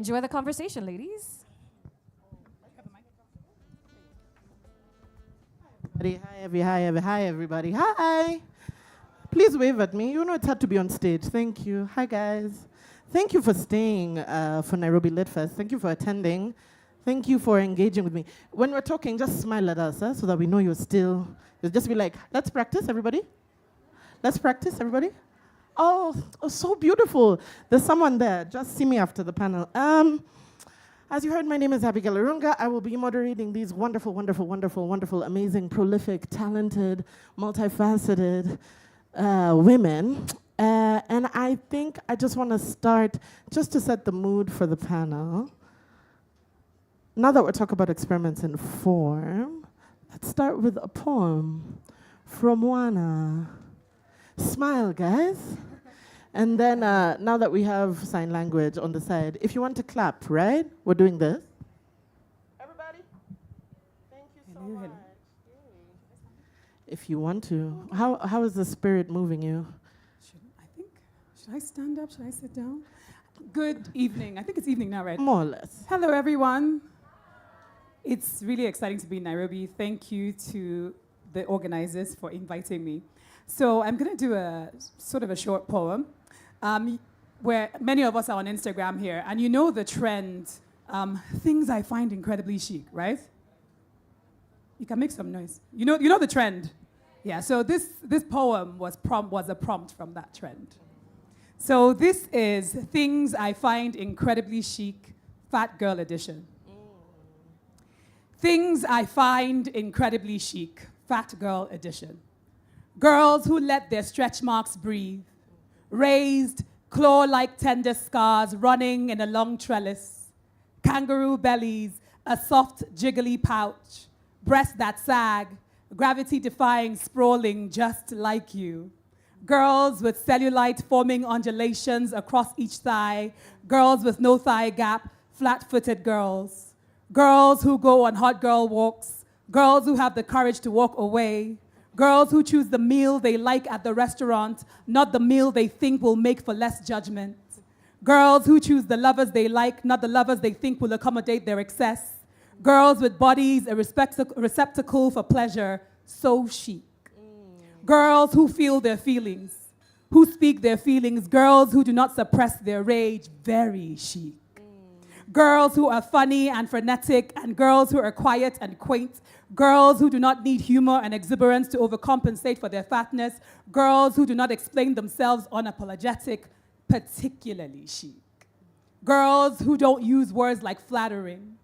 Enjoy the conversation, ladies. Hi, everybody. Hi. Please wave at me. You know it's hard to be on stage. Thank you. Hi, guys. Thank you for staying for Nairobi Lit Fest. Thank you for attending. Thank you for engaging with me. When we're talking, just smile at us so that we know you're still. You'll just be like, let's practice, everybody. Let's practice, everybody. Oh, so beautiful. There's someone there. Just see me after the panel. As you heard, my name is Abigail Arunga. I will be moderating these wonderful, wonderful, wonderful, wonderful, amazing, prolific, talented, multifaceted women. And I think I just want to start, just to set the mood for the panel. Now that we're talking about experiments in form, let's start with a poem from Wana. Smile, guys. And then now that we have sign language on the side, if you want to clap, right? We're doing this. Everybody, thank you so much. If you want to. How is the spirit moving you? Should I stand up? Should I sit down? Good evening. I think it's evening now, right? More or less. Hello, everyone. It's really exciting to be in Nairobi. Thank you to the organizers for inviting me. So I'm going to do a sort of a short poem where many of us are on Instagram here, and you know the trend, things I find incredibly chic, right? You can make some noise. You know the trend. Yeah, so this poem was a prompt from that trend. So this is Things I Find Incredibly Chic, Fat Girl Edition. Things I find incredibly chic, Fat Girl Edition. Girls who let their stretch marks breathe, raised, claw-like tender scars running in a long trellis, kangaroo bellies, a soft, jiggly pouch, breasts that sag, gravity-defying, sprawling just like you. Girls with cellulite forming undulations across each thigh, girls with no thigh gap, flat-footed girls. Girls who go on hot girl walks, girls who have the courage to walk away, girls who choose the meal they like at the restaurant, not the meal they think will make for less judgment. Girls who choose the lovers they like, not the lovers they think will accommodate their excess. Girls with bodies, a receptacle for pleasure, so chic. Girls who feel their feelings, who speak their feelings, girls who do not suppress their rage, very chic. Girls who are funny and frenetic, and girls who are quiet and quaint. Girls who do not need humor and exuberance to overcompensate for their fatness. Girls who do not explain themselves unapologetic, particularly chic. Girls who don't use words like flattering,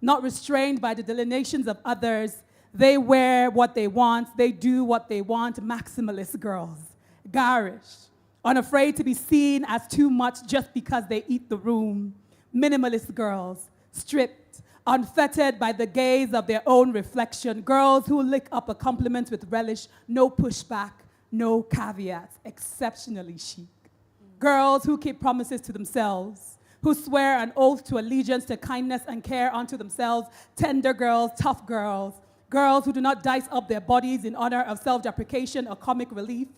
not restrained by the delineations of others. They wear what they want, they do what they want, maximalist girls. Garish, unafraid to be seen as too much just because they eat the room. Minimalist girls, stripped, unfettered by the gaze of their own reflection. Girls who lick up a compliment with relish, no pushback, no caveats, exceptionally chic. Girls who keep promises to themselves, who swear an oath to allegiance to kindness and care unto themselves. Tender girls, tough girls. Girls who do not dice up their bodies in honor of self-deprecation or comic relief.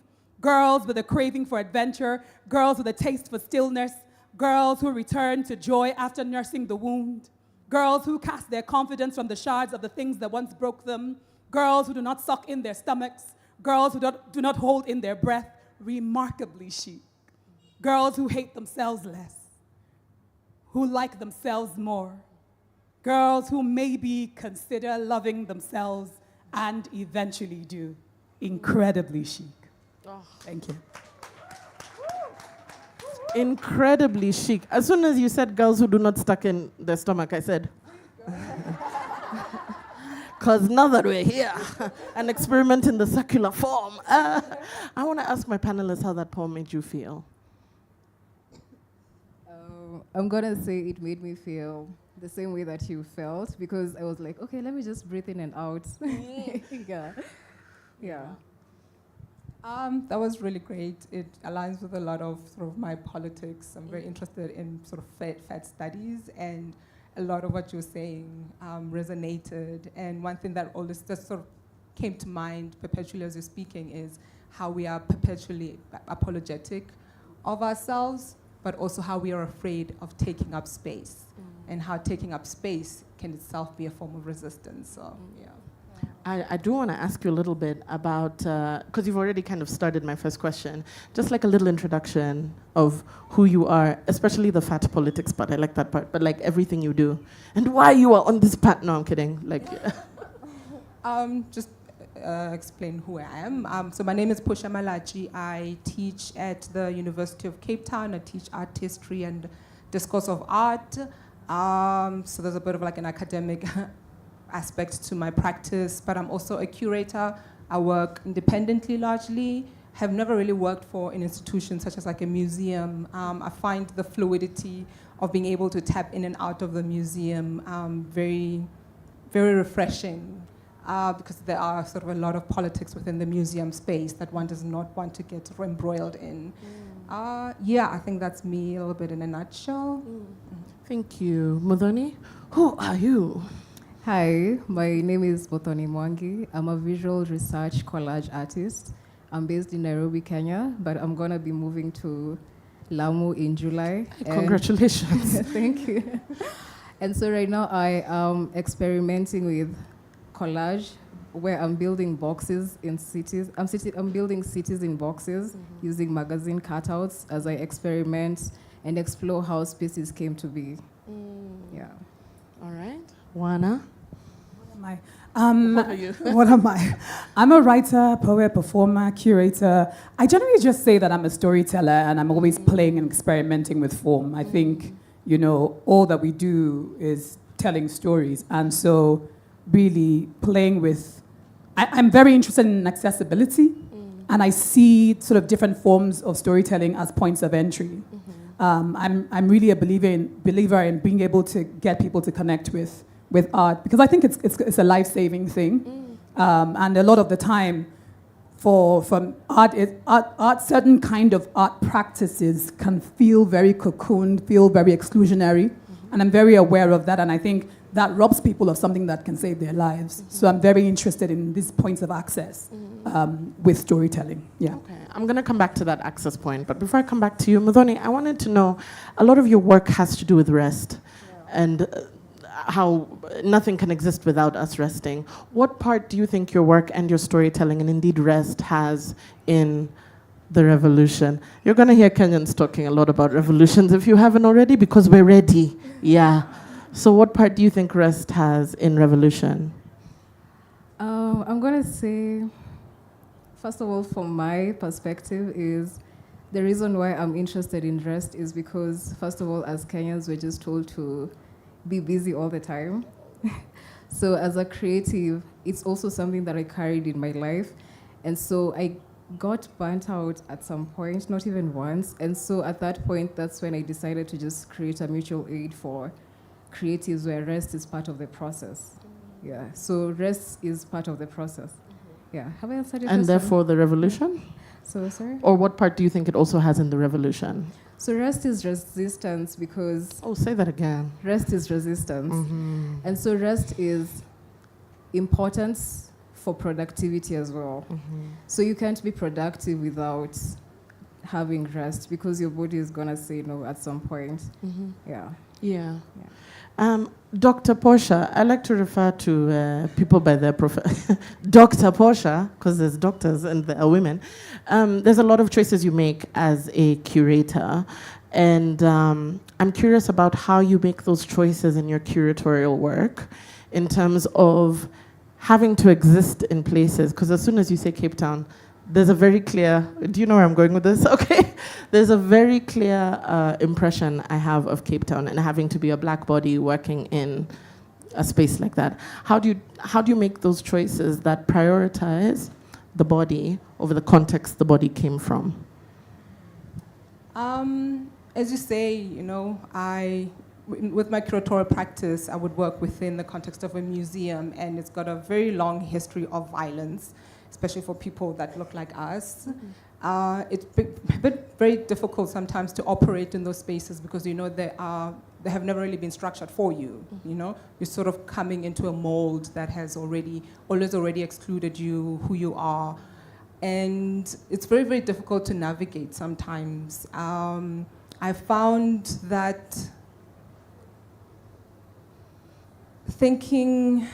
Girls with a craving for adventure. Girls with a taste for stillness. Girls who return to joy after nursing the wound. Girls who cast their confidence from the shards of the things that once broke them. Girls who do not suck in their stomachs. Girls who do not hold in their breath. Remarkably chic. Girls who hate themselves less. Who like themselves more. Girls who maybe consider loving themselves and eventually do. Incredibly chic. Oh. Thank you. Incredibly chic. As soon as you said girls who do not stuck in their stomach, I said, because now that we're here, an experiment in the circular form, I want to ask my panelists how that poem made you feel. I'm going to say it made me feel the same way that you felt, because I was like, okay, let me just breathe in and out. Yeah. That was really great. It aligns with a lot of sort of my politics. I'm very interested in sort of fat studies, and a lot of what you're saying resonated. And one thing that always just sort of came to mind perpetually as you're speaking is how we are perpetually apologetic of ourselves, but also how we are afraid of taking up space, and how taking up space can itself be a form of resistance. So, yeah. I do want to ask you a little bit about, because you've already kind of started my first question, just like a little introduction of who you are, especially the fat politics part. I like that part, but like everything you do and why you are on this path. No, I'm kidding. Like, Just explain who I am. So my name is Portia Malatjie. I teach at the University of Cape Town. I teach art history and discourse of art. So there's a bit of like an academic aspect to my practice, but I'm also a curator. I work independently largely, have never really worked for an institution such as like a museum. I find the fluidity of being able to tap in and out of the museum very, very refreshing, because there are sort of a lot of politics within the museum space that one does not want to get embroiled in. Yeah, I think that's me a little bit in a nutshell. thank you. Muthoni, who are you? Hi, my name is Muthoni Mwangi. I'm a visual research collage artist. I'm based in Nairobi, Kenya, but I'm going to be moving to Lamu in July. Congratulations. Thank you. And so right now I am experimenting with collage, where I'm building boxes in cities. I'm building cities in boxes using magazine cutouts as I experiment and explore how spaces came to be. Yeah. All right. Wana? What are you? What am I? I'm a writer, poet, performer, curator. I generally just say that I'm a storyteller, and I'm always playing and experimenting with form. I think, all that we do is telling stories. And so really playing with... I'm very interested in accessibility, and I see sort of different forms of storytelling as points of entry. I'm really a believer in being able to get people to connect with art, because I think it's a life-saving thing. And a lot of the time, from art, certain kind of art practices can feel very cocooned, feel very exclusionary, and I'm very aware of that. And I think that robs people of something that can save their lives. So I'm very interested in these points of access with storytelling. Yeah. Okay, I'm going to come back to that access point. But before I come back to you, Muthoni, I wanted to know, a lot of your work has to do with rest and how nothing can exist without us resting. What part do you think your work and your storytelling and indeed rest has in the revolution? You're going to hear Kenyans talking a lot about revolutions if you haven't already, because we're ready. Yeah. So what part do you think rest has in revolution? I'm going to say, first of all, from my perspective, is the reason why I'm interested in rest is because, first of all, as Kenyans, we're just told to be busy all the time. So as a creative, it's also something that I carried in my life. And so I got burnt out at some point, not even once. And so at that point, that's when I decided to just create a mutual aid for creatives where rest is part of the process. Yeah, so rest is part of the process. Yeah, have I answered your question? And therefore the revolution? So, sorry? Or what part do you think it also has in the revolution? So rest is resistance, because... Oh, say that again. Rest is resistance. And so rest is importance for productivity as well. So you can't be productive without having rest, because your body is going to say no at some point. Yeah. Dr. Portia, I like to refer to people by their profession. Dr. Portia, because there's doctors and there are women. There's a lot of choices you make as a curator. And I'm curious about how you make those choices in your curatorial work in terms of having to exist in places. Because as soon as you say Cape Town, there's a very clear, do you know where I'm going with this? Okay. There's a very clear impression I have of Cape Town and having to be a black body working in a space like that. How do you make those choices that prioritize the body over the context the body came from? As you say, with my curatorial practice, I would work within the context of a museum, and it's got a very long history of violence, especially for people that look like us. It's very difficult sometimes to operate in those spaces because they have never really been structured for you. You're sort of coming into a mold that has already excluded you, who you are, and it's very, very difficult to navigate sometimes. I found that thinking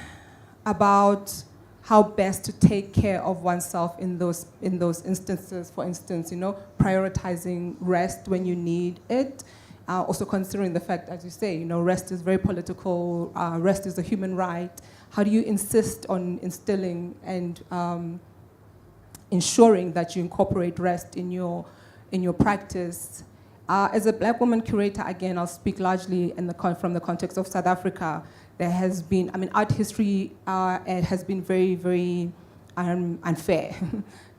about how best to take care of oneself in those instances, for instance, prioritizing rest when you need it, also considering the fact, as you say, rest is very political, rest is a human right. How do you insist on instilling and ensuring that you incorporate rest in your practice? As a Black woman curator, again, I'll speak largely from the context of South Africa. There has been, art history it has been very, very unfair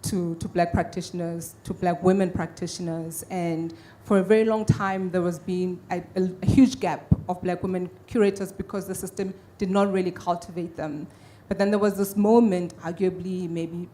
to Black practitioners, to Black women practitioners, and for a very long time there was been a huge gap of Black women curators because the system did not really cultivate them. But then there was this moment, arguably maybe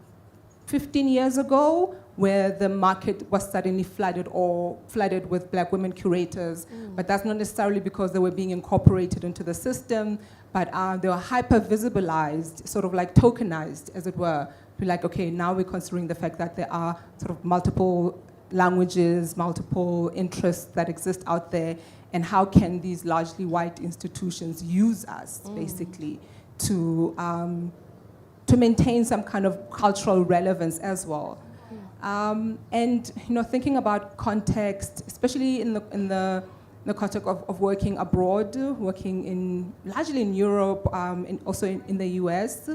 15 years ago, where the market was suddenly flooded with Black women curators. But that's not necessarily because they were being incorporated into the system, but they were hyper-visibilized, sort of like tokenized, as it were. Be like, okay, now we're considering the fact that there are sort of multiple languages, multiple interests that exist out there, and how can these largely white institutions use us, basically, to maintain some kind of cultural relevance as well. And thinking about context, especially in the context of working abroad, working largely in Europe, and also in the US,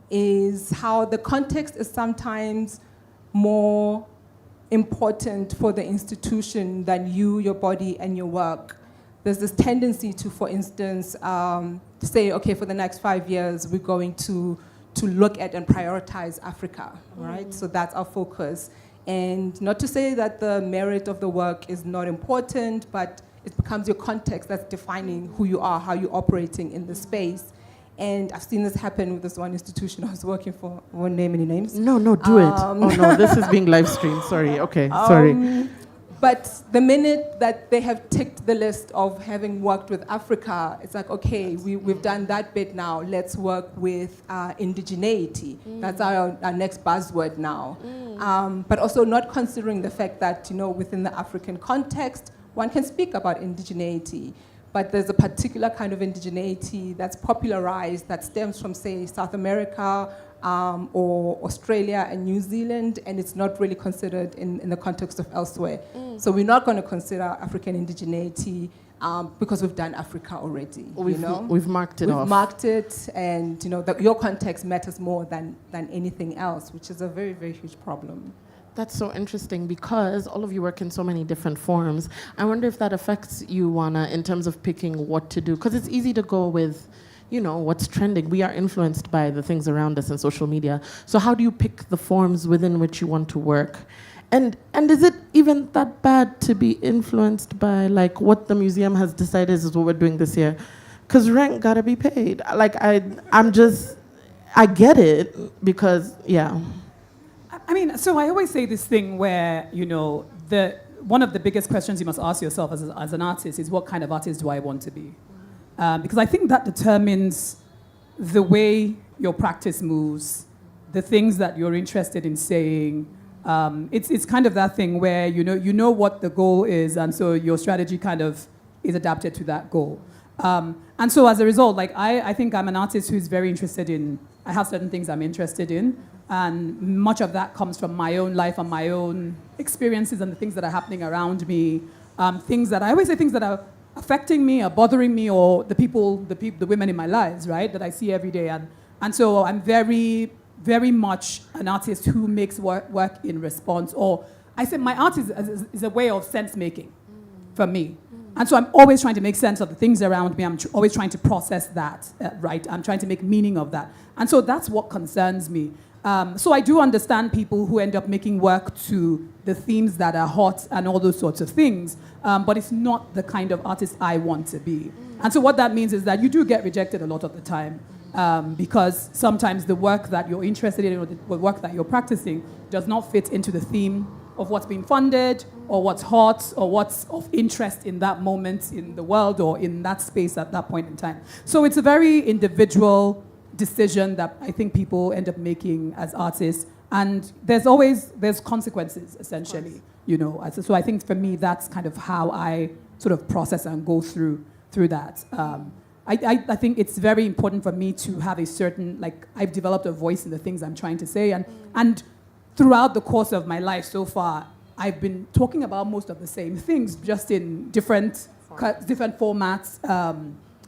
is how the context is sometimes more important for the institution than you, your body, and your work. There's this tendency to, for instance, say, okay, for the next 5 years, we're going to look at and prioritize Africa, right? So that's our focus. And not to say that the merit of the work is not important, but it becomes your context that's defining who you are, how you're operating in the space. And I've seen this happen with this one institution I was working for. I won't name any names. No, do it. Oh no, this is being live streamed. Sorry, okay, sorry. But the minute that they have ticked the list of having worked with Africa, it's like, okay, we've done that bit now. Let's work with indigeneity. That's our next buzzword now. But also not considering the fact that, within the African context, one can speak about indigeneity. But there's a particular kind of indigeneity that's popularized that stems from, say, South America, or Australia and New Zealand, and it's not really considered in the context of elsewhere. So we're not going to consider African indigeneity because we've done Africa already. We've marked it off. We've marked it, and your context matters more than anything else, which is a very, very huge problem. That's so interesting because all of you work in so many different forms. I wonder if that affects you, Wana, in terms of picking what to do, because it's easy to go with what's trending. We are influenced by the things around us in social media. So how do you pick the forms within which you want to work? And is it even that bad to be influenced by like what the museum has decided is what we're doing this year? Because rent gotta be paid. Like I get it because, yeah. So I always say this thing where, one of the biggest questions you must ask yourself as an artist is what kind of artist do I want to be? Because I think that determines the way your practice moves, the things that you're interested in saying. It's kind of that thing where you know what the goal is, and so your strategy kind of is adapted to that goal. And so as a result, like I think I'm an artist who's very interested in, I have certain things I'm interested in, and much of that comes from my own life and my own experiences and the things that are happening around me. Things that I always say things that are affecting me or bothering me, or the women in my lives, right, that I see every day. And so I'm very, very much an artist who makes work in response, or I say my art is a way of sense making for me. And so I'm always trying to make sense of the things around me. I'm always trying to process that, right? I'm trying to make meaning of that. And so that's what concerns me. So I do understand people who end up making work to the themes that are hot and all those sorts of things, but it's not the kind of artist I want to be. And so what that means is that you do get rejected a lot of the time, because sometimes the work that you're interested in or the work that you're practicing does not fit into the theme of what's being funded or what's hot or what's of interest in that moment in the world or in that space at that point in time. So it's a very individual decision that I think people end up making as artists, and there's consequences essentially. you know. So I think for me, that's kind of how I sort of process and go through that. I think it's very important for me to have a certain, like, I've developed a voice in the things I'm trying to say, and throughout the course of my life so far, I've been talking about most of the same things, just in different formats,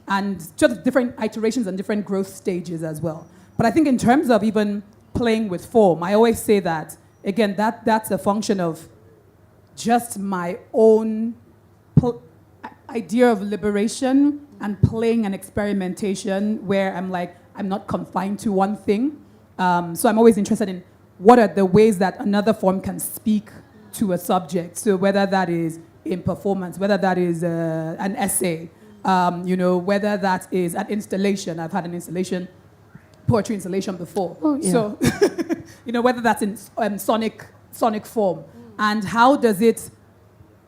and just different iterations and different growth stages as well. But I think in terms of even playing with form, I always say that, again, that's a function of just my own idea of liberation and playing and experimentation, where I'm like, I'm not confined to one thing. So I'm always interested in what are the ways that another form can speak to a subject. So whether that is in performance, whether that is an essay, you know, whether that is an installation. I've had an installation, poetry installation before. Oh, yeah. So, you know, whether that's in sonic form. And how does it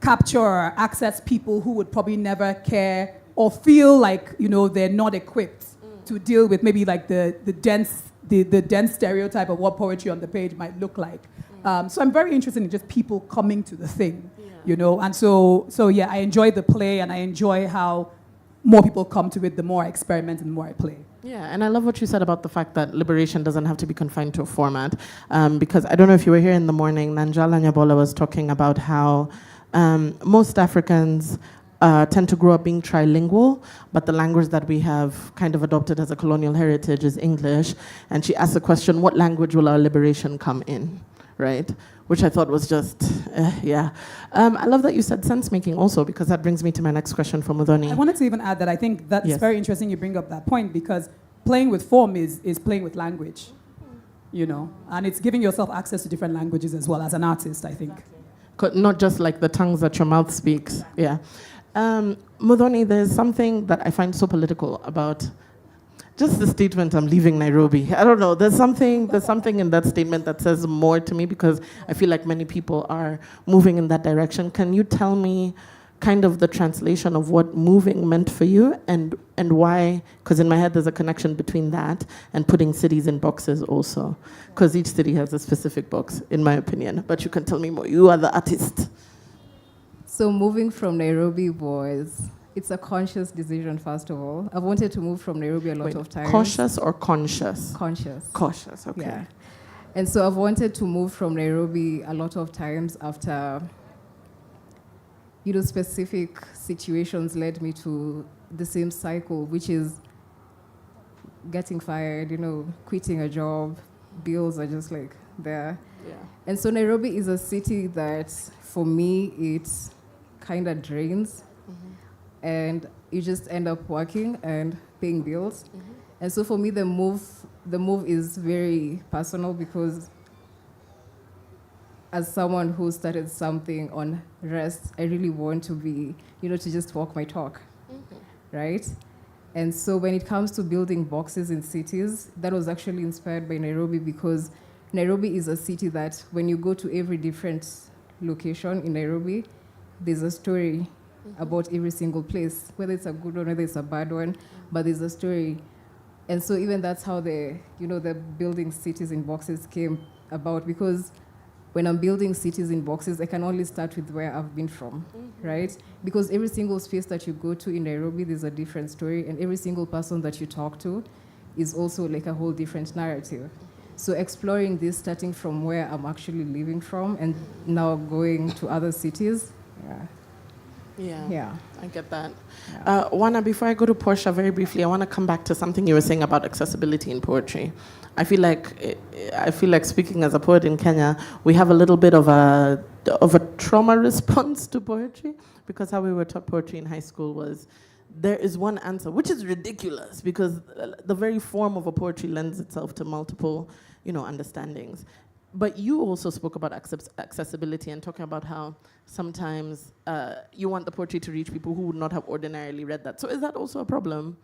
capture or access people who would probably never care or feel like, you know, they're not equipped to deal with maybe like the dense stereotype of what poetry on the page might look like. So I'm very interested in just people coming to the thing, you know. And so yeah, I enjoy the play, and I enjoy how more people come to it the more I experiment and the more I play. Yeah, and I love what you said about the fact that liberation doesn't have to be confined to a format. Because I don't know if you were here in the morning, Nanjala Nyabola was talking about how most Africans tend to grow up being trilingual, but the language that we have kind of adopted as a colonial heritage is English. And she asked the question, what language will our liberation come in, right? Which I thought was just, yeah. I love that you said sense-making also, because that brings me to my next question for Muthoni. I wanted to even add that I think that's very interesting you bring up that point, because playing with form is playing with language, you know, and it's giving yourself access to different languages as well as an artist, I think. Not just like the tongues that your mouth speaks, yeah. Muthoni, there's something that I find so political about just the statement, I'm leaving Nairobi. I don't know, there's something in that statement that says more to me, because I feel like many people are moving in that direction. Can you tell me kind of the translation of what moving meant for you, and why? Because in my head there's a connection between that and putting cities in boxes also, because each city has a specific box, in my opinion. But you can tell me more, you are the artist. So moving from Nairobi it's a conscious decision, first of all. I've wanted to move from Nairobi a lot of times. Cautious or conscious? Conscious. Cautious, okay. Yeah. And so I've wanted to move from Nairobi a lot of times after, you know, specific situations led me to the same cycle, which is getting fired, you know, quitting a job, bills are just like there. Yeah. And so Nairobi is a city that, for me, it kind of drains. And you just end up working and paying bills. And so for me, the move is very personal, because as someone who started something on rest, I really want to be, you know, to just walk my talk, right? And so when it comes to building boxes in cities, that was actually inspired by Nairobi, because Nairobi is a city that when you go to every different location in Nairobi, there's a story about every single place, whether it's a good one, whether it's a bad one, but there's a story. And so even that's how the building cities in boxes came about, because when I'm building cities in boxes, I can only start with where I've been from, right? Because every single space that you go to in Nairobi, there's a different story, and every single person that you talk to is also like a whole different narrative. So exploring this, starting from where I'm actually living from, and now going to other cities, Yeah, I get that. Wana, before I go to Portia, very briefly, I want to come back to something you were saying about accessibility in poetry. I feel like speaking as a poet in Kenya, we have a little bit of a trauma response to poetry, because how we were taught poetry in high school was there is one answer, which is ridiculous, because the very form of a poetry lends itself to multiple, you know, understandings. But you also spoke about accessibility and talking about how sometimes you want the poetry to reach people who would not have ordinarily read that. So is that also a problem?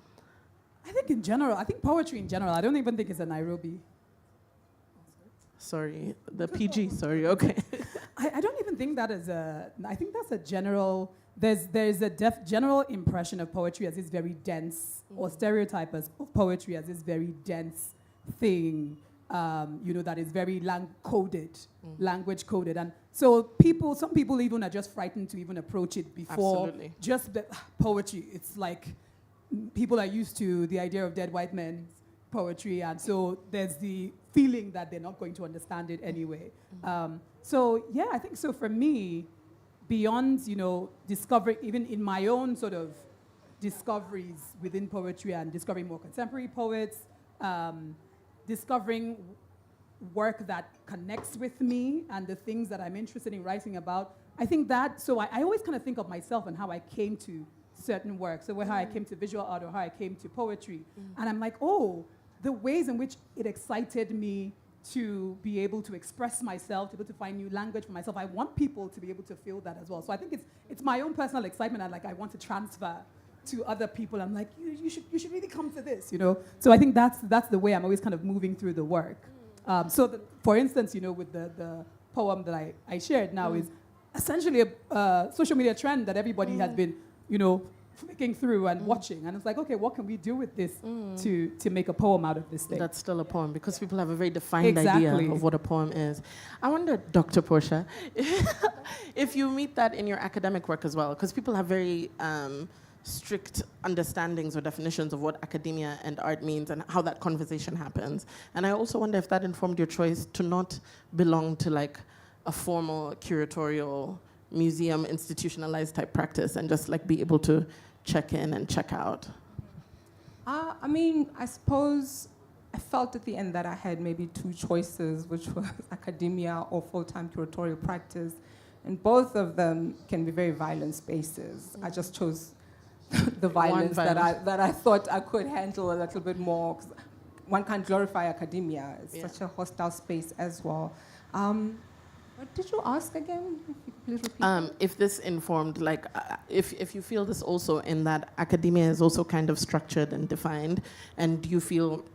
I think poetry in general, I don't even think it's a Nairobi. Sorry, the PG, sorry, okay. I don't even think that is I think that's a general, there's a general impression of poetry as this very dense, or stereotype of poetry as this very dense thing. that is very language coded. And so some people even are just frightened to even approach it before. Absolutely. Just the poetry. It's like people are used to the idea of dead white men's poetry, and so there's the feeling that they're not going to understand it anyway. So yeah, I think so for me, beyond, discovering, even in my own sort of discoveries within poetry and discovering more contemporary poets, discovering work that connects with me and the things that I'm interested in writing about, I think that, so I always kind of think of myself and how I came to certain work. So how I came to visual art or how I came to poetry. And I'm like, oh, the ways in which it excited me to be able to express myself, to be able to find new language for myself. I want people to be able to feel that as well. So I think it's my own personal excitement and I want to transfer to other people. I'm like, you should really come to this, So I think that's the way I'm always kind of moving through the work. For instance, with the poem that I shared now is essentially a social media trend that everybody has been, flicking through and watching, and it's like, okay, what can we do with this to make a poem out of this thing? That's still a poem because people have a very defined idea of what a poem is. I wonder, Dr. Portia, if you meet that in your academic work as well, because people have very strict understandings or definitions of what academia and art means and how that conversation happens. And I also wonder if that informed your choice to not belong to like a formal curatorial museum institutionalized type practice and just like be able to check in and check out. I suppose I felt at the end that I had maybe two choices, which was academia or full-time curatorial practice, and both of them can be very violent spaces. I just chose the violence that I thought I could handle a little bit more. 'Cause one can't glorify academia. It's such a hostile space as well. What did you ask again? If you could please repeat. If this informed, if you feel this also in that academia is also kind of structured and defined, and you feel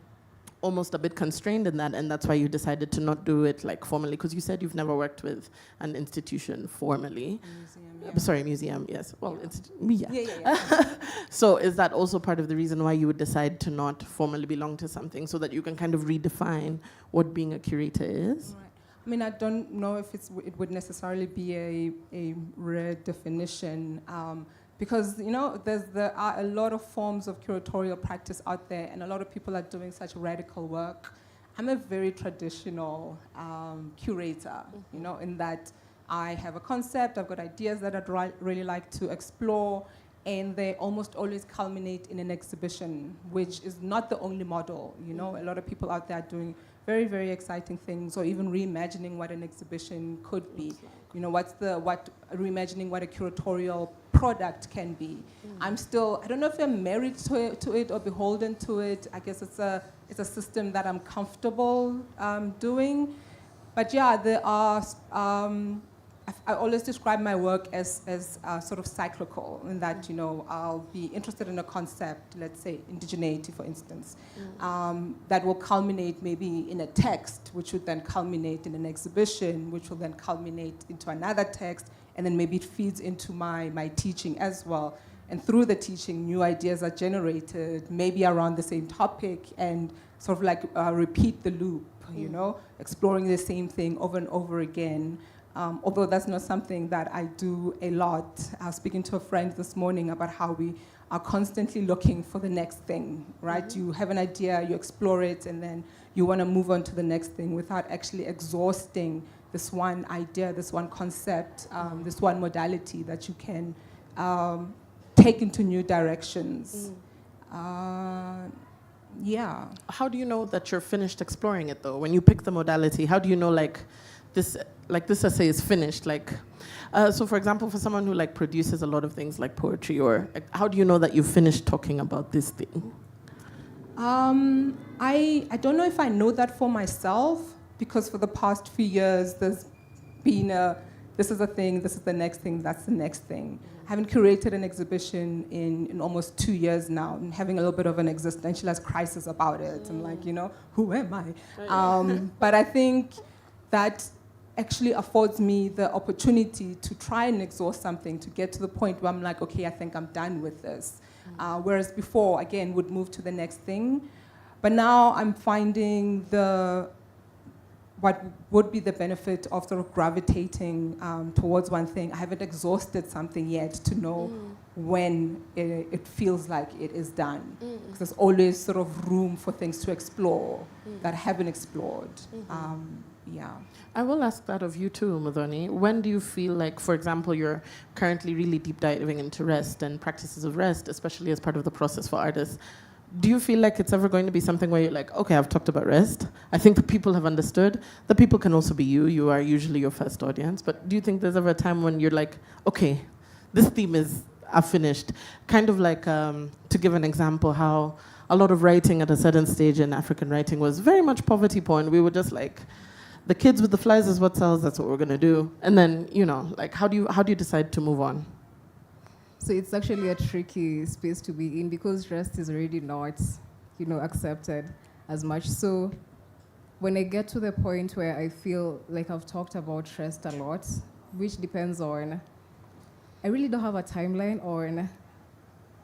almost a bit constrained in that, and that's why you decided to not do it like formally, because you said you've never worked with an institution formally. Museum, yes. Well, So is that also part of the reason why you would decide to not formally belong to something, so that you can kind of redefine what being a curator is? Right. I don't know if it would necessarily be a rare definition, because there are a lot of forms of curatorial practice out there, and a lot of people are doing such radical work. I'm a very traditional curator, in that I have a concept, I've got ideas that I'd really like to explore, and they almost always culminate in an exhibition, which is not the only model. A lot of people out there are doing very, very exciting things, or even reimagining what an exhibition could be. Reimagining what a curatorial product can be. I don't know if I'm married to it or beholden to it. I guess it's a system that I'm comfortable doing. But yeah, there are. I always describe my work as sort of cyclical, in that I'll be interested in a concept, let's say indigeneity, for instance, that will culminate maybe in a text, which would then culminate in an exhibition, which will then culminate into another text, and then maybe it feeds into my teaching as well. And through the teaching, new ideas are generated, maybe around the same topic, and sort of like repeat the loop, exploring the same thing over and over again. Although that's not something that I do a lot. I was speaking to a friend this morning about how we are constantly looking for the next thing, right? You have an idea, you explore it, and then you want to move on to the next thing without actually exhausting this one idea, this one concept, this one modality that you can take into new directions. Yeah. How do you know that you're finished exploring it, though? When you pick the modality, how do you know, this essay is finished? So for example, for someone who produces a lot of things like poetry, or how do you know that you've finished talking about this thing? I don't know if I know that for myself, because for the past few years, there's been this is a thing, this is the next thing, that's the next thing. I haven't curated an exhibition in almost 2 years now, and having a little bit of an existentialist crisis about it. I'm like, who am I? But I think that actually affords me the opportunity to try and exhaust something, to get to the point where I'm like, okay, I think I'm done with this. Whereas before, again, would move to the next thing. But now I'm finding the what would be the benefit of sort of gravitating towards one thing? I haven't exhausted something yet to know when it feels like it is done. Because there's always sort of room for things to explore that I haven't explored. Yeah. I will ask that of you too, Muthoni. When do you feel like, for example, you're currently really deep diving into rest and practices of rest, especially as part of the process for artists? Do you feel like it's ever going to be something where you're like, okay, I've talked about rest. I think the people have understood. The people can also be you. You are usually your first audience. But do you think there's ever a time when you're like, okay, this theme is finished? Kind of like, to give an example, how a lot of writing at a certain stage in African writing was very much poverty porn. We were just like, the kids with the flies is what sells, that's what we're gonna do. And then, you know, like how do you decide to move on? So it's actually a tricky space to be in because rest is already not, you know, accepted as much. So when I get to the point where I feel like I've talked about rest a lot, which depends on, I really don't have a timeline on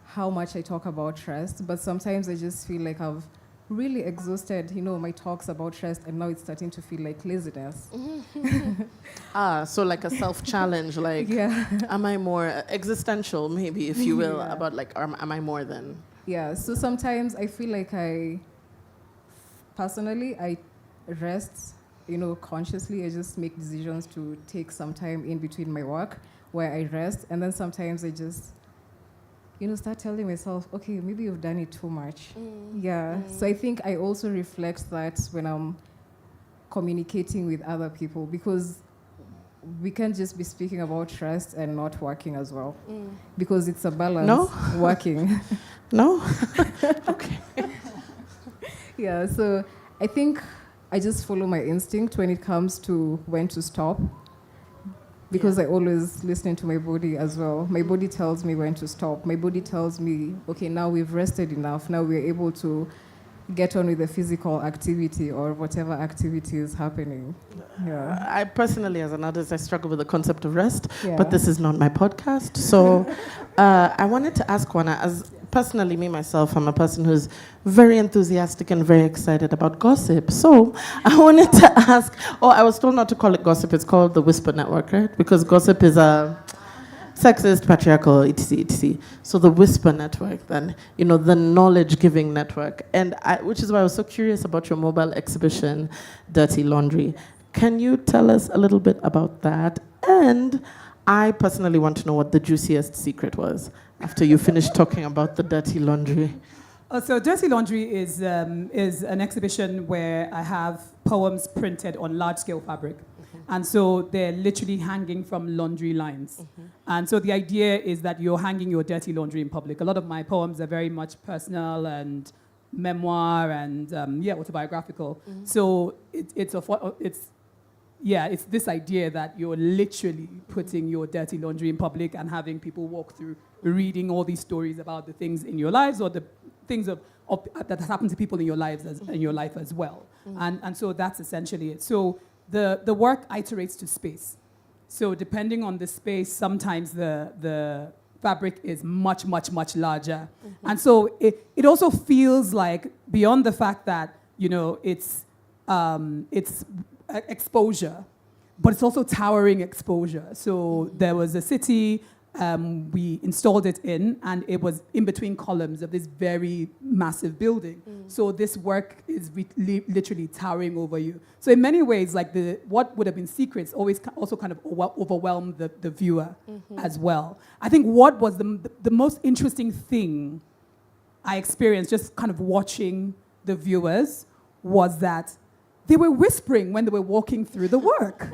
how much I talk about rest, but sometimes I just feel like I've really exhausted, you know, my talks about rest, and now it's starting to feel like laziness. So like a self-challenge, like, Yeah. am I more existential, maybe, if you will, Yeah. about like, am I more than? Yeah, so sometimes I feel like personally, I rest, you know, consciously. I just make decisions to take some time in between my work where I rest, and then sometimes I just, you know, start telling myself, okay, maybe you've done it too much. Yeah. So I think I also reflect that when I'm communicating with other people, because we can't just be speaking about rest and not working as well, because it's a balance. No? Working. No? Okay. Yeah. So I think I just follow my instinct when it comes to when to stop. Because I always listen to my body as well. My body tells me when to stop. My body tells me, okay, now we've rested enough. Now we're able to get on with the physical activity or whatever activity is happening. Yeah. I personally, as an artist, I struggle with the concept of rest, Yeah. but this is not my podcast. So I wanted to ask Wana, as personally, me, myself, I'm a person who's very enthusiastic and very excited about gossip. So I wanted to ask, I was told not to call it gossip, it's called the Whisper Network, right? Because gossip is a sexist, patriarchal, etc., etc. So the Whisper Network, then, you know, the knowledge-giving network. And which is why I was so curious about your mobile exhibition, Dirty Laundry. Can you tell us a little bit about that? And I personally want to know what the juiciest secret was after you finished talking about the Dirty Laundry. So Dirty Laundry is an exhibition where I have poems printed on large-scale fabric. And so they're literally hanging from laundry lines. And so the idea is that you're hanging your dirty laundry in public. A lot of my poems are very much personal and memoir and autobiographical. So it's this idea that you're literally putting your dirty laundry in public and having people walk through, reading all these stories about the things in your lives or the things that happen to people in your lives in your life as well. And so that's essentially it. So the work iterates to space. So depending on the space, sometimes the fabric is much, much, much larger. And so it also feels like, beyond the fact that, you know, it's exposure, but it's also towering exposure. So there was a city we installed it in, and it was in between columns of this very massive building. So this work is literally towering over you. So in many ways, like what would have been secrets always also kind of overwhelmed the viewer as well. I think what was the most interesting thing I experienced just kind of watching the viewers was that they were whispering when they were walking through the work.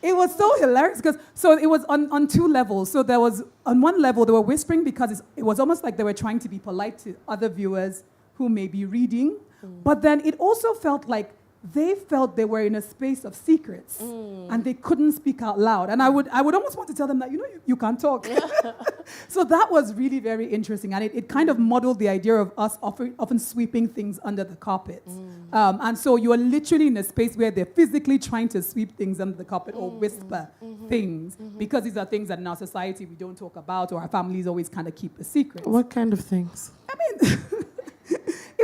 It was so hilarious because it was on two levels. So there was, on one level, they were whispering because it was almost like they were trying to be polite to other viewers who may be reading. But then it also felt like they felt they were in a space of secrets and they couldn't speak out loud. And I would almost want to tell them that, you can't talk. So that was really very interesting. And it kind of modeled the idea of us often sweeping things under the carpet. And so you are literally in a space where they're physically trying to sweep things under the carpet or whisper things, because these are things that in our society we don't talk about, or our families always kind of keep a secret. What kind of things? I mean,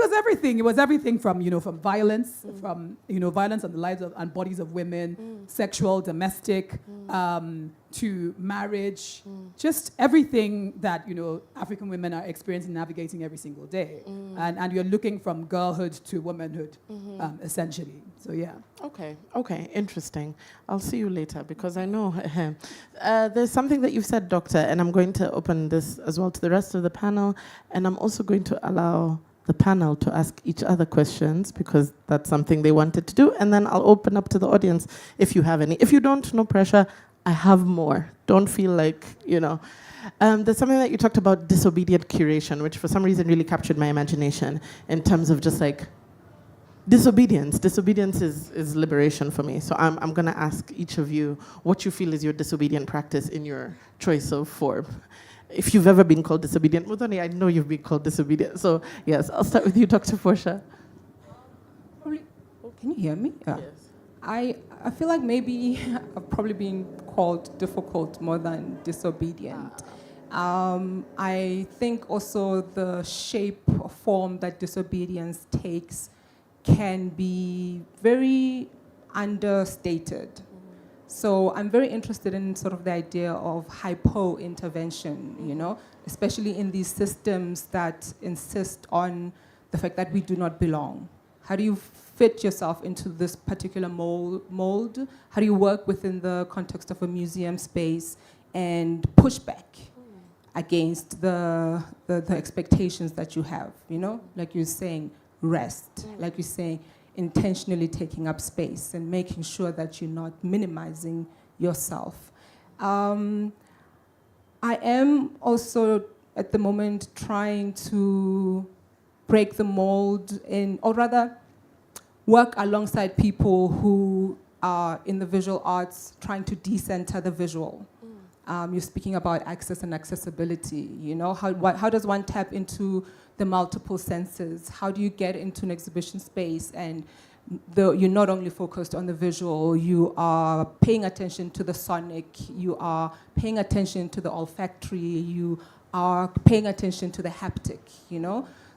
was everything. It was everything from, from violence, from, violence on the lives of, and bodies of women, sexual, domestic, to marriage, just everything that, African women are experiencing, navigating every single day. And you're looking from girlhood to womanhood, essentially. So, yeah. Okay, interesting. I'll see you later because I know there's something that you've said, Doctor, and I'm going to open this as well to the rest of the panel, and I'm also going to allow the panel to ask each other questions because that's something they wanted to do, and then I'll open up to the audience if you have any. If you don't, no pressure. I have more. Don't feel like, There's something that you talked about, disobedient curation, which for some reason really captured my imagination in terms of just like disobedience. Disobedience is liberation for me. So I'm going to ask each of you what you feel is your disobedient practice in your choice of form. If you've ever been called disobedient. Muthoni, I know you've been called disobedient. So yes, I'll start with you, Dr. Portia. Can you hear me? Yeah. Yes. I feel like maybe I've probably been called difficult more than disobedient. I think also the shape or form that disobedience takes can be very understated. So I'm very interested in sort of the idea of hypo-intervention, especially in these systems that insist on the fact that we do not belong. How do you fit yourself into this particular mold? How do you work within the context of a museum space and push back against the expectations that you have, Like you're saying, rest. Like you're saying, intentionally taking up space and making sure that you're not minimizing yourself. I am also, at the moment, trying to break the mold or rather, work alongside people who are in the visual arts trying to decenter the visual. You're speaking about access and accessibility, How does one tap into the multiple senses? How do you get into an exhibition space and you're not only focused on the visual, you are paying attention to the sonic, you are paying attention to the olfactory, you are paying attention to the haptic,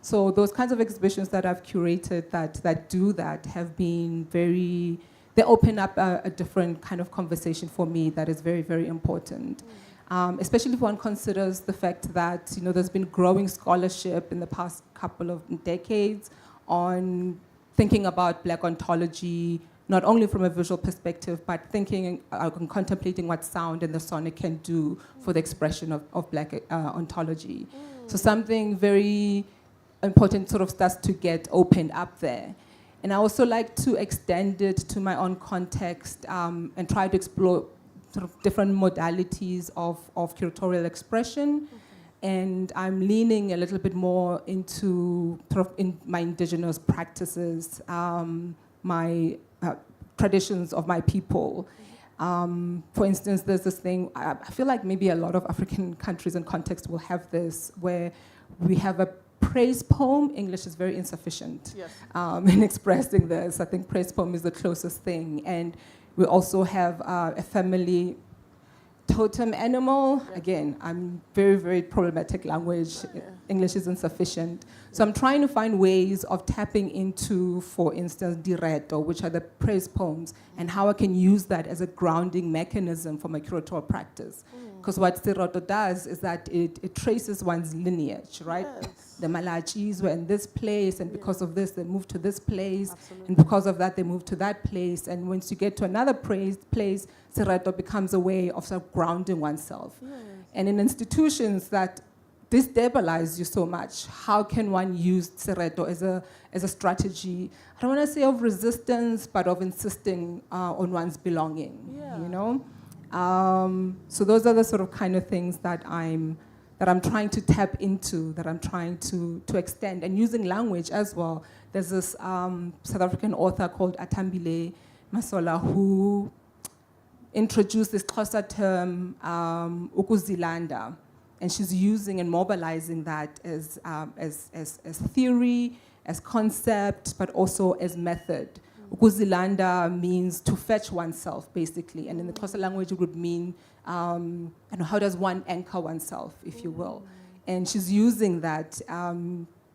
So those kinds of exhibitions that I've curated that do that have been they open up a different kind of conversation for me that is very, very important. Especially if one considers the fact that, there's been growing scholarship in the past couple of decades on thinking about Black ontology, not only from a visual perspective, but thinking and contemplating what sound and the sonic can do for the expression of Black ontology. So something very important sort of starts to get opened up there. And I also like to extend it to my own context and try to explore sort of different modalities of curatorial expression. And I'm leaning a little bit more into sort of in my indigenous practices, my traditions of my people. For instance, there's this thing, I feel like maybe a lot of African countries and contexts will have this, where we have a praise poem. English is very insufficient in expressing this. I think praise poem is the closest thing. And we also have a family totem animal. Again, I'm very, very problematic language. English is insufficient. So I'm trying to find ways of tapping into, for instance, direto, which are the praise poems, and how I can use that as a grounding mechanism for my curatorial practice. Because what direto does is that it traces one's lineage, right? Yes. The Malatjies were in this place, and because of this, they moved to this place. Absolutely. And because of that, they moved to that place. And once you get to another place, direto becomes a way of sort of grounding oneself. Yes. And in institutions that destabilize you so much, how can one use direto as a strategy, I don't want to say of resistance, but of insisting on one's belonging, So those are the sort of kind of things that I'm trying to tap into, that I'm trying to extend, and using language as well. There's this South African author called Atambile Masola who introduced this Xhosa term, ukuzilanda, and she's using and mobilizing that as theory, as concept, but also as method. Ukuzilanda means to fetch oneself, basically, and in the Xhosa language it would mean, how does one anchor oneself, if you will. And she's using that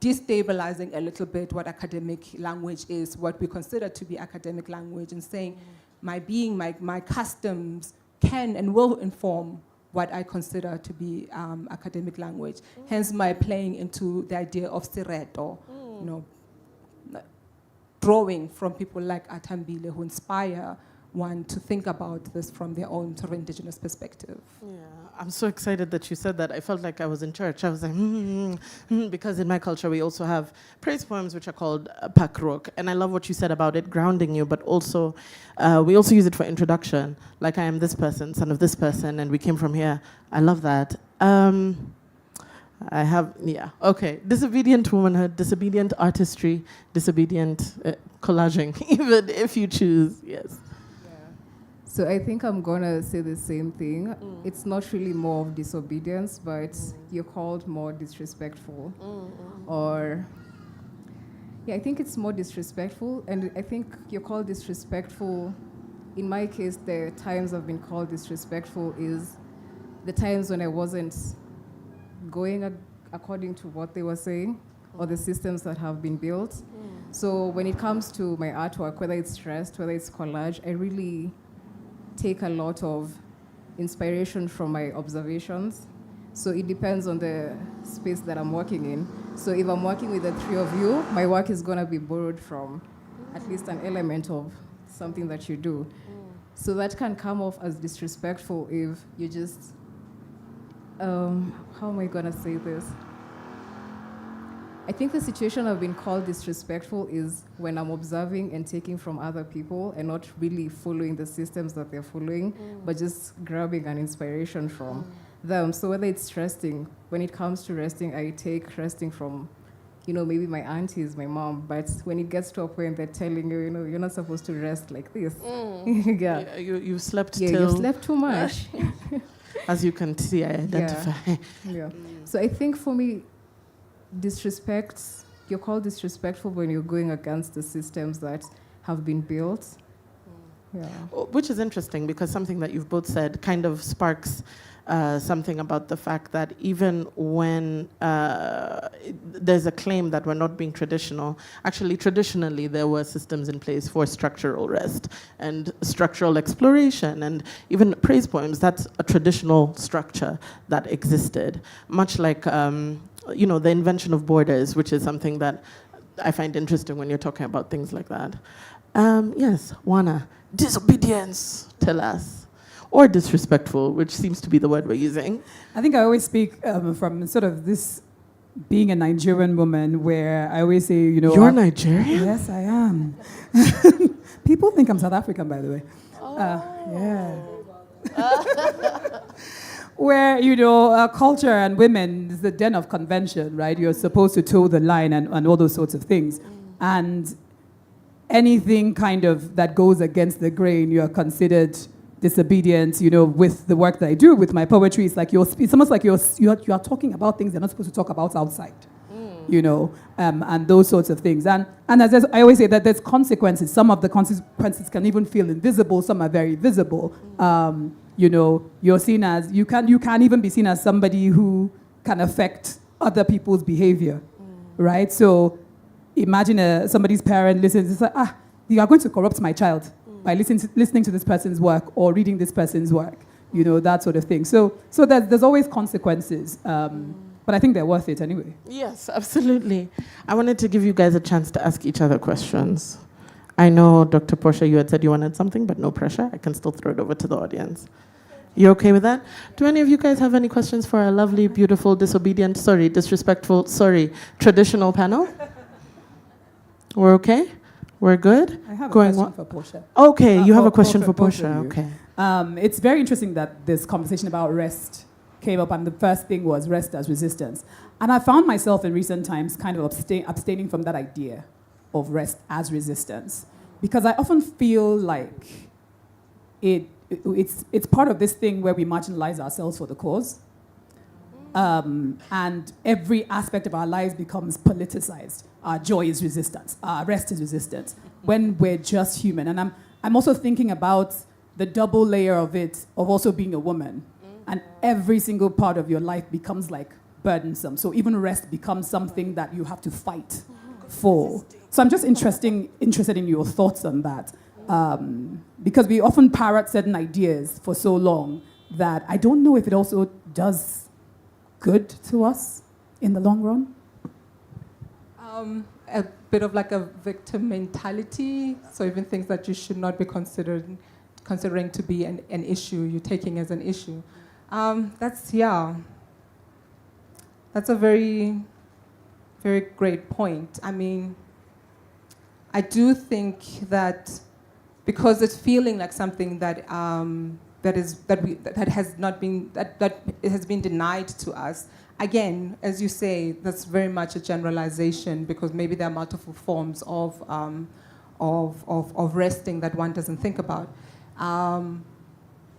destabilizing a little bit what academic language is, what we consider to be academic language, and saying my being, my customs can and will inform what I consider to be academic language. Hence my playing into the idea of sireto, you know, drawing from people like Atambile who inspire one to think about this from their own sort of indigenous perspective. Yeah, I'm so excited that you said that. I felt like I was in church. I was like, because in my culture we also have praise poems which are called pakrok, and I love what you said about it grounding you, but also we also use it for introduction, like I am this person, son of this person, and we came from here. I love that. I have, okay. Disobedient womanhood, disobedient artistry, disobedient collaging, even if you choose, yes. So I think I'm gonna say the same thing. It's not really more of disobedience, but you're called more disrespectful. Or, I think it's more disrespectful, and I think you're called disrespectful. In my case, the times I've been called disrespectful is the times when I wasn't going according to what they were saying or the systems that have been built. So when it comes to my artwork, whether it's stressed, whether it's collage, I really take a lot of inspiration from my observations. So it depends on the space that I'm working in. So if I'm working with the three of you, my work is gonna be borrowed from at least an element of something that you do. So that can come off as disrespectful if you just, how am I gonna say this? I think the situation I've been called disrespectful is when I'm observing and taking from other people and not really following the systems that they're following, but just grabbing an inspiration from them. So whether it's resting, when it comes to resting, I take resting from, maybe my aunties, my mom, but when it gets to a point they're telling you, you're not supposed to rest like this. You slept till... you slept too much. As you can see, I identify. So I think for me, you're called disrespectful when you're going against the systems that have been built. Which is interesting, because something that you've both said kind of sparks something about the fact that even when there's a claim that we're not being traditional, actually traditionally there were systems in place for structural rest and structural exploration, and even praise poems, that's a traditional structure that existed. Much like the invention of borders, which is something that I find interesting when you're talking about things like that. Yes, Wana, disobedience, tell us. Or disrespectful, which seems to be the word we're using. I think I always speak from sort of this being a Nigerian woman, where I always say, You're Nigerian? Yes, I am. People think I'm South African, by the way. Where, culture and women is the den of convention, right? You're supposed to toe the line and all those sorts of things. And anything kind of that goes against the grain, you're considered disobedient, with the work that I do with my poetry. It's like it's almost like you're talking about things you're not supposed to talk about outside, and those sorts of things. And as I always say, that there's consequences. Some of the consequences can even feel invisible. Some are very visible. You're seen as, you can't even be seen as somebody who can affect other people's behavior, right? So imagine somebody's parent listens, it's like, you are going to corrupt my child by listening to this person's work or reading this person's work, that sort of thing. So there's always consequences, but I think they're worth it anyway. Yes, absolutely. I wanted to give you guys a chance to ask each other questions. I know, Dr. Portia, you had said you wanted something, but no pressure. I can still throw it over to the audience. You okay with that? Do any of you guys have any questions for our lovely, beautiful, disrespectful, traditional panel? We're okay? We're good? I have a question for Portia. Okay, you have a question for Portia. Okay. It's very interesting that this conversation about rest came up, and the first thing was rest as resistance. And I found myself in recent times kind of abstaining from that idea of rest as resistance, because I often feel like it's part of this thing where we marginalize ourselves for the cause. And every aspect of our lives becomes politicized. Our joy is resistance. Our rest is resistance. When we're just human. And I'm also thinking about the double layer of it, of also being a woman. And every single part of your life becomes like burdensome. So even rest becomes something that you have to fight for. So I'm just interested in your thoughts on that. Because we often parrot certain ideas for so long that I don't know if it also does good to us in the long run. A bit of like a victim mentality. So even things that you should not be considering to be an issue, you're taking as an issue. That's a very, very great point. I mean, I do think that because it's feeling like something that it has been denied to us. Again, as you say, that's very much a generalization because maybe there are multiple forms of resting that one doesn't think about.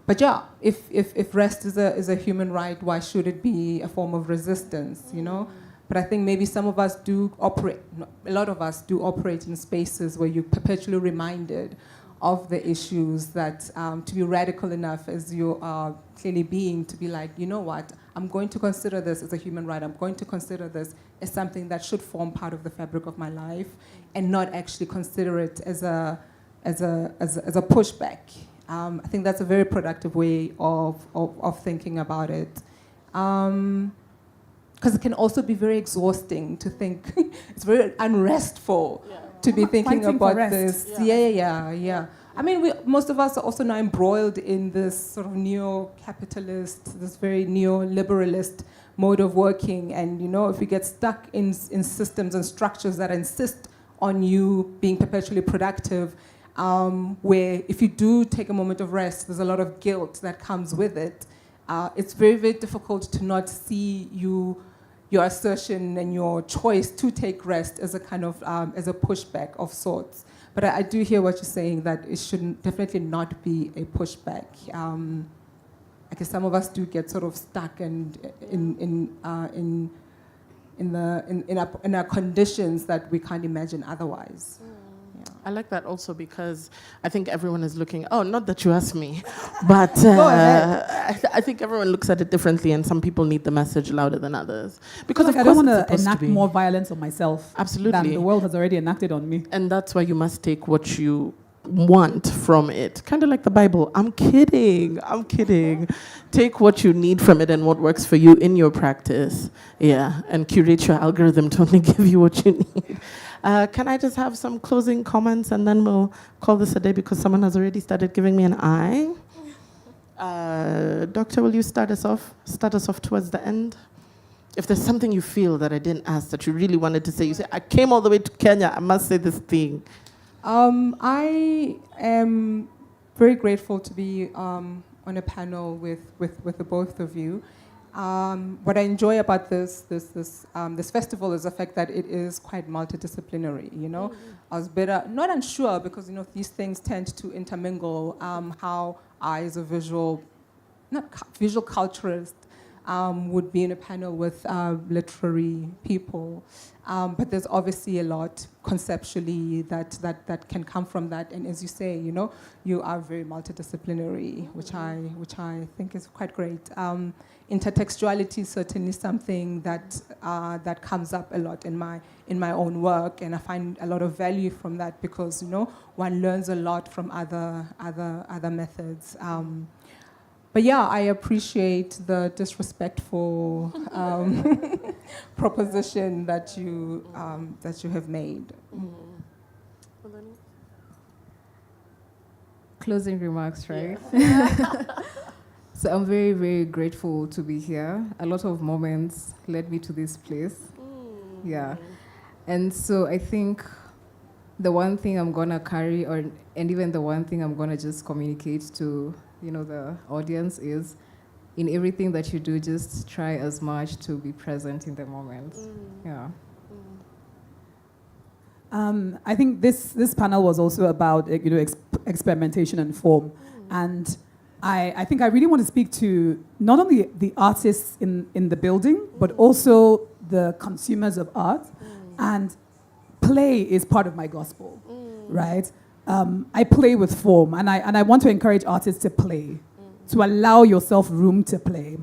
But yeah, if rest is a human right, why should it be a form of resistance? You know. But I think maybe some of us do operate. A lot of us do operate in spaces where you're perpetually reminded of the issues that to be radical enough as you are clearly being to be like, you know what, I'm going to consider this as a human right. I'm going to consider this as something that should form part of the fabric of my life, and not actually consider it as a pushback. I think that's a very productive way of thinking about it. Because it can also be very exhausting to think. It's very unrestful to be thinking about this. Yeah. I mean, most of us are also now embroiled in this sort of neo-capitalist, this very neoliberalist mode of working. And, you know, if we get stuck in systems and structures that insist on you being perpetually productive, where if you do take a moment of rest, there's a lot of guilt that comes with it. It's very, very difficult to not see your assertion and your choice to take rest as a kind of as a pushback of sorts. But I do hear what you're saying, that it shouldn't definitely not be a pushback. I guess some of us do get sort of stuck and in our conditions that we can't imagine otherwise. I like that also because I think everyone is looking, not that you asked me, but I think everyone looks at it differently, and some people need the message louder than others. Because I don't want to enact more violence on myself Absolutely. than the world has already enacted on me. And that's why you must take what you want from it. Kind of like the Bible. I'm kidding. Take what you need from it and what works for you in your practice. Yeah, and curate your algorithm to only give you what you need. Can I just have some closing comments and then we'll call this a day because someone has already started giving me an eye. Doctor, will you start us off towards the end? If there's something you feel that I didn't ask that you really wanted to say, you say, I came all the way to Kenya, I must say this thing. I am very grateful to be on a panel with the both of you. What I enjoy about this festival is the fact that it is quite multidisciplinary. You know, I was not unsure because these things tend to intermingle. How I, as a visual culturist, would be in a panel with literary people, but there's obviously a lot conceptually that can come from that. And as you say, you are very multidisciplinary, which I think is quite great. Intertextuality is certainly something that comes up a lot in my own work, and I find a lot of value from that because one learns a lot from other methods. But yeah, I appreciate the disrespectful proposition that you have made. Closing remarks, right? Yeah. So I'm very, very grateful to be here. A lot of moments led me to this place. Yeah. And so I think the one thing I'm gonna carry, and even the one thing I'm gonna just communicate to the audience is, in everything that you do, just try as much to be present in the moment. Yeah. I think this panel was also about experimentation and form, and I think I really want to speak to not only the artists in the building, but also the consumers of art. And play is part of my gospel, right? I play with form, and I want to encourage artists to play, to allow yourself room to play.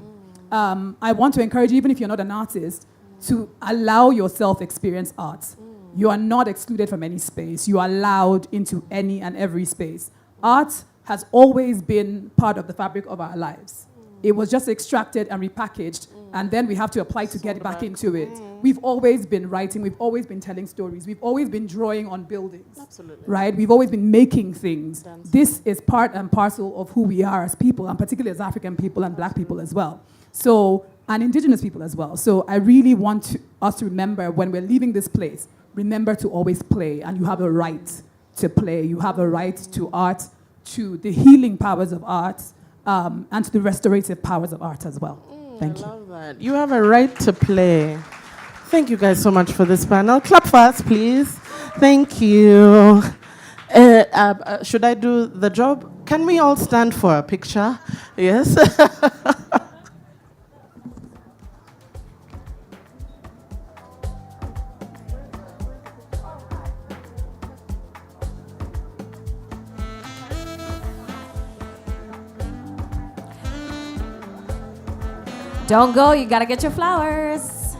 I want to encourage you, even if you're not an artist, to allow yourself experience art. You are not excluded from any space. You are allowed into any and every space. Art has always been part of the fabric of our lives. It was just extracted and repackaged, and then we have to apply to get back into it. We've always been writing, we've always been telling stories, we've always been drawing on buildings. Absolutely. Right? We've always been making things. This is part and parcel of who we are as people, and particularly as African people and Black people as well. So, and Indigenous people as well. So I really want us to remember when we're leaving this place, remember to always play, and you have a right to play. You have a right to art, to the healing powers of art, and to the restorative powers of art as well. Thank you. I love that. You have a right to play. Thank you guys so much for this panel. Clap for us, please. Thank you. Should I do the job? Can we all stand for a picture? Yes. Don't go, you gotta get your flowers.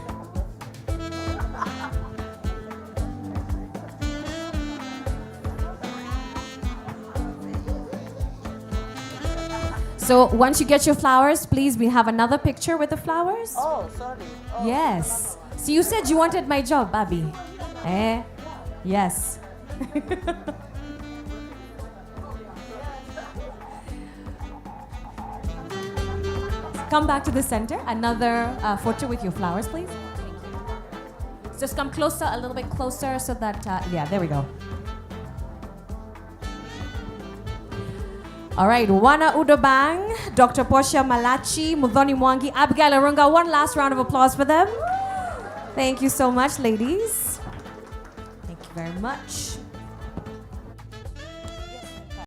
So once you get your flowers, please, we have another picture with the flowers. Oh, sorry. Oh. Yes. So you said you wanted my job, Abby. Eh? Yes. Come back to the center. Another photo with your flowers, please. Thank you. Just come closer, a little bit closer, so that, yeah, there we go. All right, Wana Udobang, Dr. Portia Malatjie, Muthoni Mwangi, Abigail, Arunga. One last round of applause for them. Thank you so much, ladies. Thank you very much.